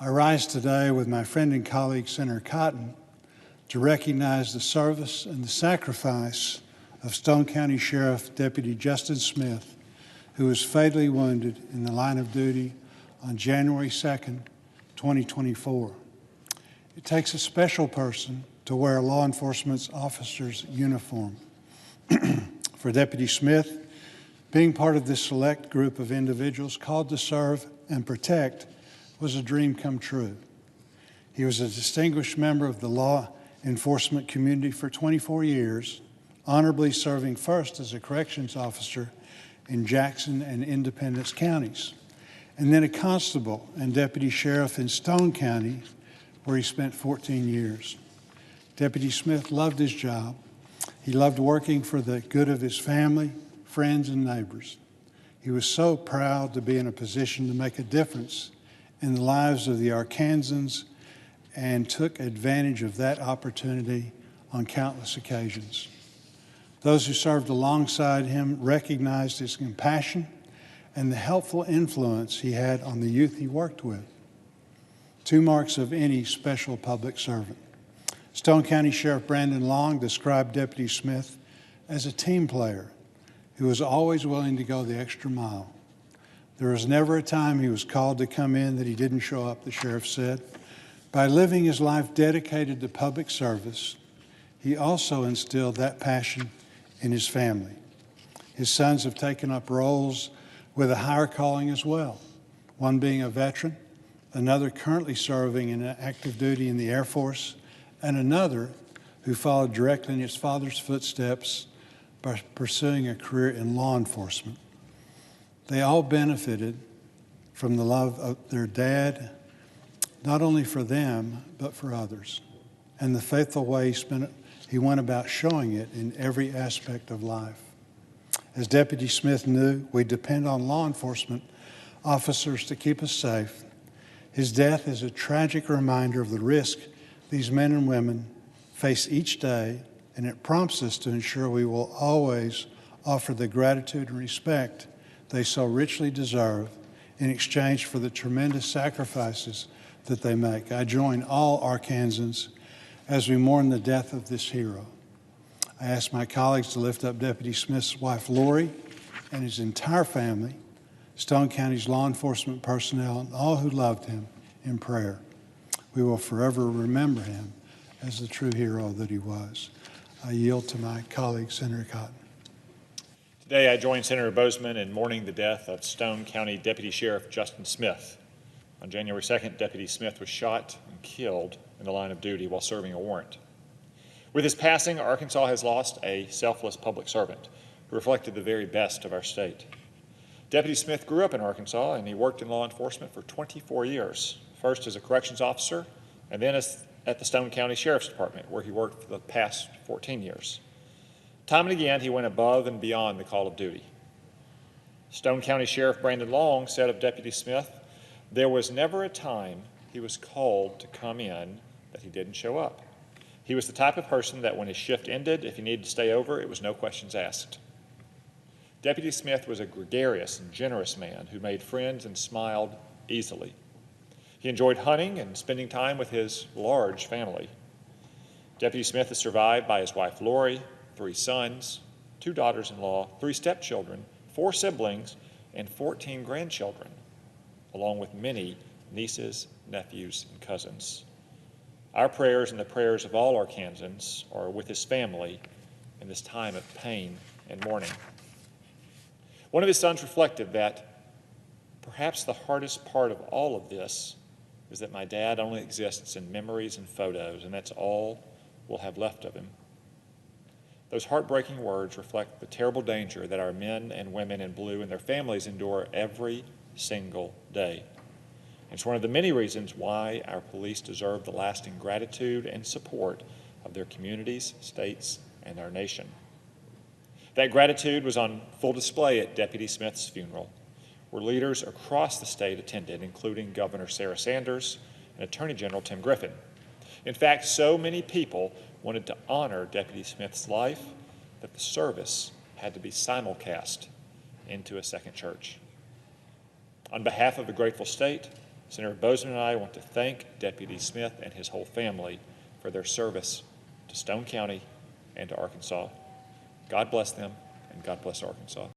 I rise today with my friend and colleague, Senator Cotton, to recognize the service and the sacrifice of Stone County Sheriff Deputy Justin Smith, who was fatally wounded in the line of duty on January 2nd, 2024. It takes a special person to wear a law enforcement officer's uniform. For Deputy Smith, being part of this select group of individuals called to serve and protect was a dream come true. He was a distinguished member of the law enforcement community for 24 years, honorably serving first as a corrections officer in Jackson and Independence counties, and then a constable and deputy sheriff in Stone County, where he spent 14 years. Deputy Smith loved his job. He loved working for the good of his family, friends, and neighbors. He was so proud to be in a position to make a difference in the lives of the Arkansans and took advantage of that opportunity on countless occasions. Those who served alongside him recognized his compassion and the helpful influence he had on the youth he worked with. Two marks of any special public servant. Stone County Sheriff Brandon Long described Deputy Smith as a team player who was always willing to go the extra mile. There was never a time he was called to come in that he didn't show up, the sheriff said. By living his life dedicated to public service, he also instilled that passion in his family. His sons have taken up roles with a higher calling as well, one being a veteran, another currently serving in active duty in the Air Force, and another who followed directly in his father's footsteps by pursuing a career in law enforcement. They all benefited from the love of their dad, not only for them, but for others, and the faithful way he went about showing it in every aspect of life. As Deputy Smith knew, we depend on law enforcement officers to keep us safe. His death is a tragic reminder of the risk these men and women face each day, and it prompts us to ensure we will always offer the gratitude and respect they so richly deserve in exchange for the tremendous sacrifices that they make. I join all Arkansans as we mourn the death of this hero. I ask my colleagues to lift up Deputy Smith's wife, Lori, and his entire family, Stone County's law enforcement personnel, and all who loved him in prayer. We will forever remember him as the true hero that he was. I yield to my colleague, Senator Cotton. Today, I join Senator Boozman in mourning the death of Stone County Deputy Sheriff Justin Smith. On January 2nd, Deputy Smith was shot and killed in the line of duty while serving a warrant. With his passing, Arkansas has lost a selfless public servant who reflected the very best of our state. Deputy Smith grew up in Arkansas, and he worked in law enforcement for 24 years, first as a corrections officer and then at the Stone County Sheriff's Department, where he worked for the past 14 years. Time and again, he went above and beyond the call of duty. Stone County Sheriff Brandon Long said of Deputy Smith, "There was never a time he was called to come in that he didn't show up. He was the type of person that when his shift ended, if he needed to stay over, it was no questions asked." Deputy Smith was a gregarious and generous man who made friends and smiled easily. He enjoyed hunting and spending time with his large family. Deputy Smith is survived by his wife, Lori, 3 sons, 2 daughters-in-law, 3 stepchildren, 4 siblings, and 14 grandchildren, along with many nieces, nephews, and cousins. Our prayers and the prayers of all Arkansans are with his family in this time of pain and mourning. One of his sons reflected that perhaps the hardest part of all of this is that my dad only exists in memories and photos, and that's all we'll have left of him. Those heartbreaking words reflect the terrible danger that our men and women in blue and their families endure every single day. It's one of the many reasons why our police deserve the lasting gratitude and support of their communities, states, and our nation. That gratitude was on full display at Deputy Smith's funeral, where leaders across the state attended, including Governor Sarah Sanders and Attorney General Tim Griffin. In fact, so many people wanted to honor Deputy Smith's life that the service had to be simulcast into a second church. On behalf of the grateful state, Senator Boozman and I want to thank Deputy Smith and his whole family for their service to Stone County and to Arkansas. God bless them, and God bless Arkansas.